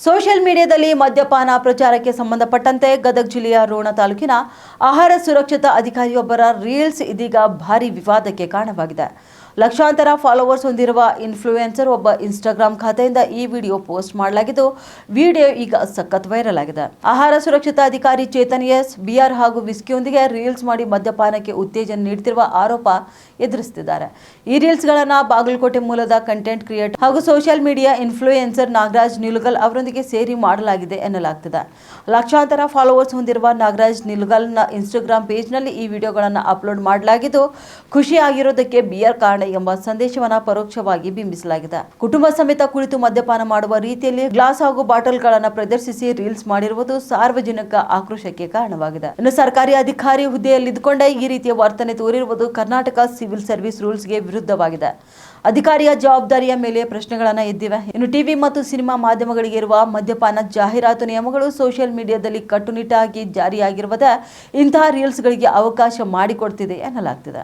Social ಮೀಡಿಯಾದಲ್ಲಿ ಮದ್ಯಪಾನ ಪ್ರಚಾರಕ್ಕೆ ಸಂಬಂಧಪಟ್ಟಂತೆ ಗದಗ ಜಿಲ್ಲೆಯ ರೋಣ ತಾಲೂಕಿನ ಆಹಾರ ಸುರಕ್ಷತಾ ಅಧಿಕಾರಿಯೊಬ್ಬರ ರೀಲ್ಸ್ ಇದೀಗ ಭಾರಿ ವಿವಾದಕ್ಕೆ ಕಾರಣವಾಗಿದೆ. ಲಕ್ಷಾಂತರ ಫಾಲೋವರ್ಸ್ ಹೊಂದಿರುವ ಇನ್ಫ್ಲೂಯೆನ್ಸರ್ ಒಬ್ಬ ಇನ್ಸ್ಟಾಗ್ರಾಮ್ ಖಾತೆಯಿಂದ ಈ ವಿಡಿಯೋ ಪೋಸ್ಟ್ ಮಾಡಲಾಗಿದ್ದು, ವಿಡಿಯೋ ಈಗ ಸಖತ್ ವೈರಲ್ ಆಗಿದೆ. ಆಹಾರ ಸುರಕ್ಷತಾ ಅಧಿಕಾರಿ ಚೇತನ್ ಎಸ್ ಬಿಆರ್ ಹಾಗೂ ವಿಸ್ಕಿಯೊಂದಿಗೆ ರೀಲ್ಸ್ ಮಾಡಿ ಮದ್ಯಪಾನಕ್ಕೆ ಉತ್ತೇಜನ ನೀಡುತ್ತಿರುವ ಆರೋಪ ಎದುರಿಸುತ್ತಿದ್ದಾರೆ. ಈ ರೀಲ್ಸ್ಗಳನ್ನು ಬಾಗಲಕೋಟೆ ಮೂಲದ ಕಂಟೆಂಟ್ ಕ್ರಿಯೇಟರ್ ಹಾಗೂ ಸೋಷಿಯಲ್ ಮೀಡಿಯಾ ಇನ್ಫ್ಲೂಯೆನ್ಸರ್ ನಾಗರಾಜ್ ನಿಲುಗಲ್ ಅವರೊಂದಿಗೆ ಸೇರಿ ಮಾಡಲಾಗಿದೆ ಎನ್ನಲಾಗುತ್ತಿದೆ. ಲಕ್ಷಾಂತರ ಫಾಲೋವರ್ಸ್ ಹೊಂದಿರುವ ನಾಗರಾಜ್ ನಿಲುಗಲ್ನ ಇನ್ಸ್ಟಾಗ್ರಾಮ್ ಪೇಜ್ನಲ್ಲಿ ಈ ವಿಡಿಯೋಗಳನ್ನು ಅಪ್ಲೋಡ್ ಮಾಡಲಾಗಿದ್ದು, ಖುಷಿಯಾಗಿರೋದಕ್ಕೆ ಬಿಆರ್ ಕಾರಣ ಎಂಬ ಸಂದೇಶವನ್ನು ಪರೋಕ್ಷವಾಗಿ ಬಿಂಬಿಸಲಾಗಿದೆ. ಕುಟುಂಬ ಸಮೇತ ಕುಳಿತು ಮದ್ಯಪಾನ ಮಾಡುವ ರೀತಿಯಲ್ಲಿ ಗ್ಲಾಸ್ ಹಾಗೂ ಬಾಟಲ್ಗಳನ್ನು ಪ್ರದರ್ಶಿಸಿ ರೀಲ್ಸ್ ಮಾಡಿರುವುದು ಸಾರ್ವಜನಿಕ ಆಕ್ರೋಶಕ್ಕೆ ಕಾರಣವಾಗಿದೆ. ಇನ್ನು ಸರ್ಕಾರಿ ಅಧಿಕಾರಿ ಹುದ್ದೆಯಲ್ಲಿದ್ದುಕೊಂಡೇ ಈ ರೀತಿಯ ವರ್ತನೆ ತೋರಿರುವುದು ಕರ್ನಾಟಕ ಸಿವಿಲ್ ಸರ್ವಿಸ್ ರೂಲ್ಸ್ಗೆ ವಿರುದ್ಧವಾಗಿದೆ. ಅಧಿಕಾರಿಯ ಜವಾಬ್ದಾರಿಯ ಮೇಲೆ ಪ್ರಶ್ನೆಗಳನ್ನು ಎದ್ದಿವೆ. ಇನ್ನು ಟಿವಿ ಮತ್ತು ಸಿನಿಮಾ ಮಾಧ್ಯಮಗಳಿಗೆ ಇರುವ ಮದ್ಯಪಾನ ಜಾಹೀರಾತು ನಿಯಮಗಳು ಸೋಷಿಯಲ್ ಮೀಡಿಯಾದಲ್ಲಿ ಕಟ್ಟುನಿಟ್ಟಾಗಿ ಜಾರಿಯಾಗಿರುವುದೇ ಇಂತಹ ರೀಲ್ಸ್ಗಳಿಗೆ ಅವಕಾಶ ಮಾಡಿಕೊಡ್ತಿದೆ ಎನ್ನಲಾಗ್ತಿದೆ.